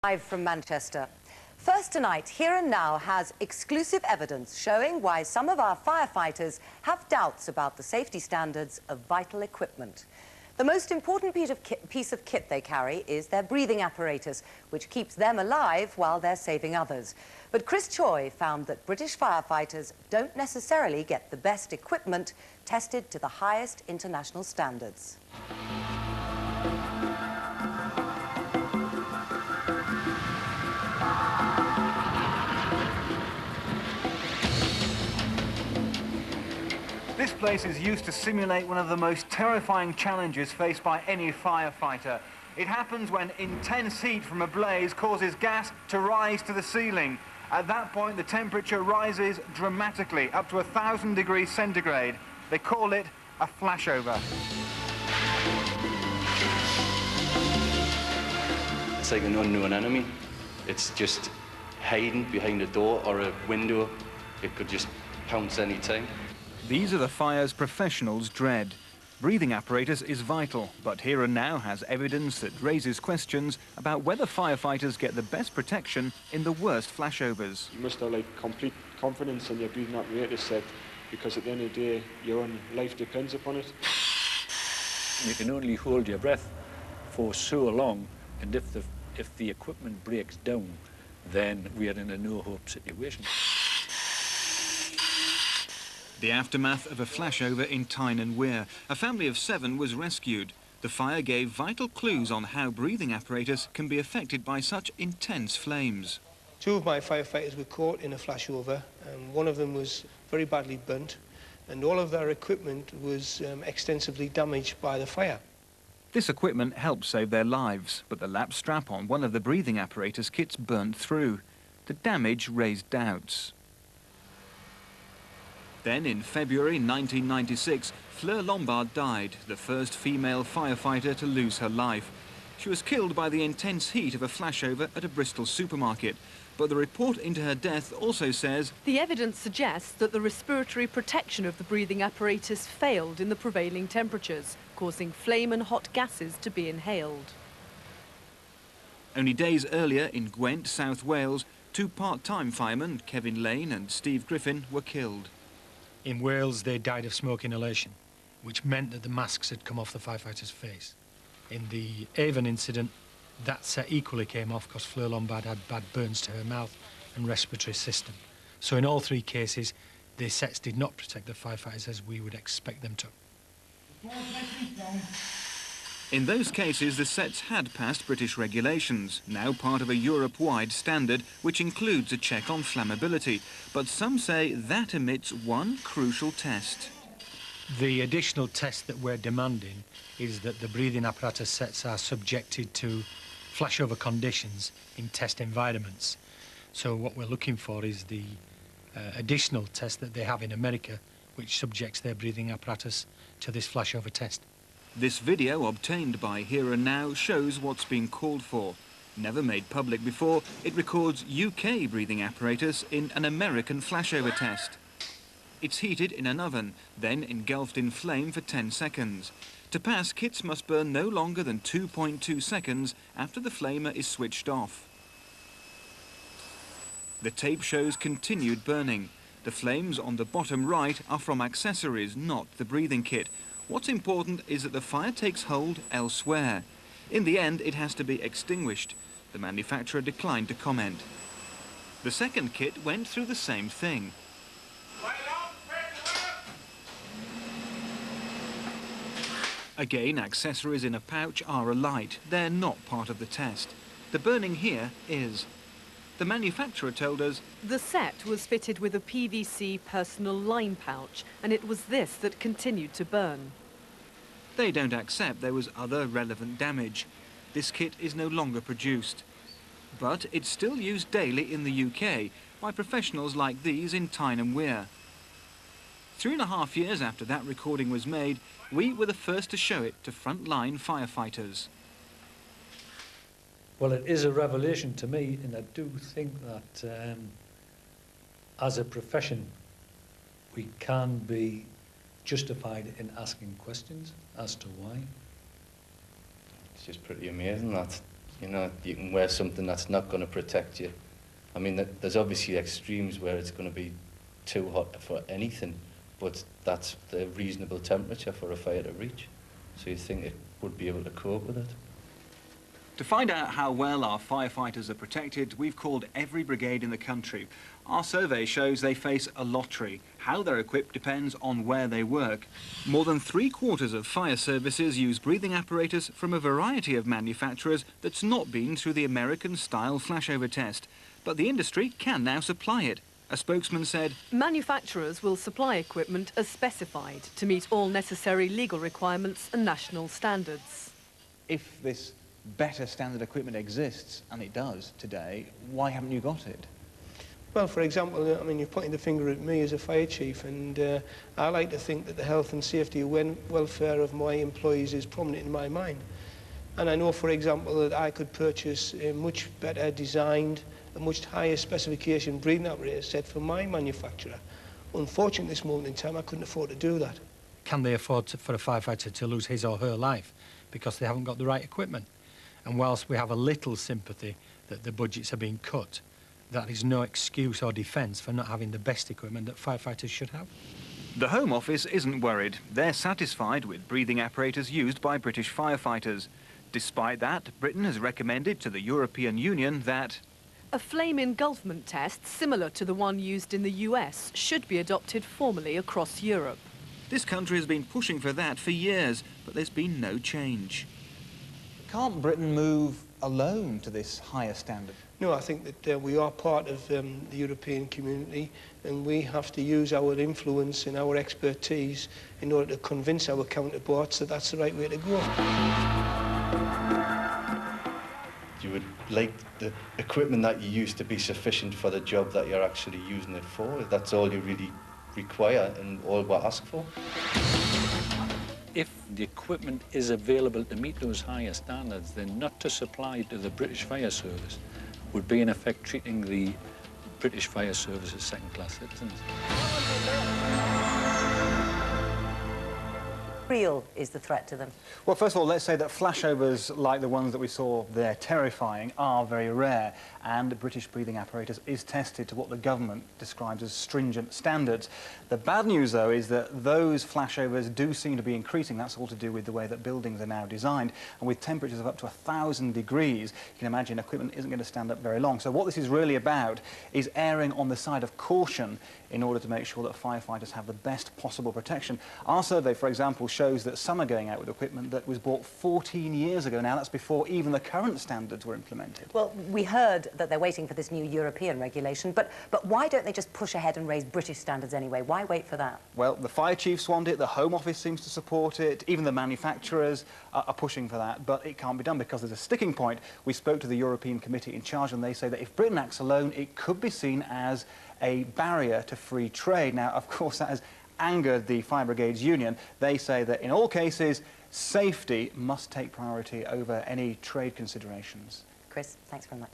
Live from Manchester. First Tonight, Here and Now has exclusive evidence showing why some of our firefighters have doubts about the safety standards of vital equipment. The most important piece of kit they carry is their breathing apparatus, which keeps them alive while they're saving others. But Chris Choi found that British firefighters don't necessarily get the best equipment tested to the highest international standards. This place is used to simulate one of the most terrifying challenges faced by any firefighter. It happens when intense heat from a blaze causes gas to rise to the ceiling. At that point, the temperature rises dramatically, up to 1,000 degrees centigrade. They call it a flashover. It's like an unknown enemy. It's just hiding behind a door or a window. It could just pounce any time. These are the fires professionals dread. Breathing apparatus is vital, but Here and Now has evidence that raises questions about whether firefighters get the best protection in the worst flashovers. You must have complete confidence in your breathing apparatus set, because at the end of the day, your own life depends upon it. You can only hold your breath for so long, and if the equipment breaks down, then we are in a no-hope situation. The aftermath of a flashover in Tyne and Wear. A family of 7 was rescued. The fire gave vital clues on how breathing apparatus can be affected by such intense flames. 2 of my firefighters were caught in a flashover, and one of them was very badly burnt, and all of their equipment was extensively damaged by the fire. This equipment helped save their lives, but the lap strap on one of the breathing apparatus kits burnt through. The damage raised doubts. Then, in February 1996, Fleur Lombard died, the first female firefighter to lose her life. She was killed by the intense heat of a flashover at a Bristol supermarket. But the report into her death also says the evidence suggests that the respiratory protection of the breathing apparatus failed in the prevailing temperatures, causing flame and hot gases to be inhaled. Only days earlier in Gwent, South Wales, 2 part-time firemen, Kevin Lane and Steve Griffin, were killed. In Wales, they died of smoke inhalation, which meant that the masks had come off the firefighter's face. In the Avon incident, that set equally came off because Fleur Lombard had bad burns to her mouth and respiratory system. So in all 3 cases, the sets did not protect the firefighters as we would expect them to. In those cases, the sets had passed British regulations, now part of a Europe-wide standard, which includes a check on flammability. But some say that omits one crucial test. The additional test that we're demanding is that the breathing apparatus sets are subjected to flashover conditions in test environments. So what we're looking for is the additional test that they have in America, which subjects their breathing apparatus to this flashover test. This video, obtained by Here and Now, shows what's being called for. Never made public before, it records UK breathing apparatus in an American flashover test. It's heated in an oven, then engulfed in flame for 10 seconds. To pass, kits must burn no longer than 2.2 seconds after the flamer is switched off. The tape shows continued burning. The flames on the bottom right are from accessories, not the breathing kit. What's important is that the fire takes hold elsewhere. In the end, it has to be extinguished. The manufacturer declined to comment. The second kit went through the same thing. Again, accessories in a pouch are alight. They're not part of the test. The burning here is. The manufacturer told us the set was fitted with a PVC personal line pouch, and it was this that continued to burn. They don't accept there was other relevant damage. This kit is no longer produced. But it's still used daily in the UK by professionals like these in Tyne and Wear. 3.5 years after that recording was made, we were the first to show it to frontline firefighters. Well, it is a revelation to me, and I do think that as a profession, we can be justified in asking questions as to why. It's just pretty amazing that You know, you can wear something that's not going to protect you. I mean, there's obviously extremes where it's going to be too hot for anything, but that's the reasonable temperature for a fire to reach. So you think it would be able to cope with it. To find out how well our firefighters are protected, we've called every brigade in the country. Our survey shows they face a lottery. How they're equipped depends on where they work. More than 3/4 of fire services use breathing apparatus from a variety of manufacturers that's not been through the American-style flashover test. But the industry can now supply it. A spokesman said, Manufacturers will supply equipment as specified to meet all necessary legal requirements and national standards. If this better standard equipment exists, and it does today, why haven't you got it? Well, for example, I mean, you're pointing the finger at me as a fire chief, and I like to think that the health and safety and welfare of my employees is prominent in my mind. And I know, for example, that I could purchase a much better designed, a much higher specification breathing apparatus set for my manufacturer. Unfortunately, at this moment in time, I couldn't afford to do that. Can they afford for a firefighter to lose his or her life because they haven't got the right equipment? And whilst we have a little sympathy that the budgets are being cut, that is no excuse or defence for not having the best equipment that firefighters should have. the Home Office isn't worried. They're satisfied with breathing apparatus used by British firefighters. Despite that, Britain has recommended to the European Union that a flame engulfment test similar to the one used in the US should be adopted formally across Europe. this country has been pushing for that for years, but there's been no change. Can't Britain move alone to this higher standard? No, I think that we are part of the European community, and we have to use our influence and our expertise in order to convince our counterparts that that's the right way to go. You would like the equipment that you use to be sufficient for the job that you're actually using it for. That's all you really require and all we ask for. If the equipment is available to meet those higher standards, then not to supply to the British Fire Service would be in effect treating the British Fire Service as second-class citizens. Real is the threat to them? Well, first of all, let's say that flashovers like the ones that we saw there terrifying are very rare, and British breathing apparatus is tested to what the government describes as stringent standards. The bad news, though, is that those flashovers do seem to be increasing. That's all to do with the way that buildings are now designed, and with temperatures of up to 1,000 degrees, you can imagine equipment isn't going to stand up very long. So what this is really about is erring on the side of caution in order to make sure that firefighters have the best possible protection. Our survey, for example, shows that some are going out with equipment that was bought 14 years ago now. That's before even the current standards were implemented. Well, we heard that they're waiting for this new European regulation, but why don't they just push ahead and raise British standards anyway? Why wait for that? Well, the fire chiefs want it, the Home Office seems to support it, even the manufacturers are pushing for that, but it can't be done because there's a sticking point. We spoke to the European Committee in charge, and they say that if Britain acts alone, it could be seen as a barrier to free trade. Now, of course, that has angered the Fire Brigades Union. They say that in all cases, safety must take priority over any trade considerations. Chris, thanks very much.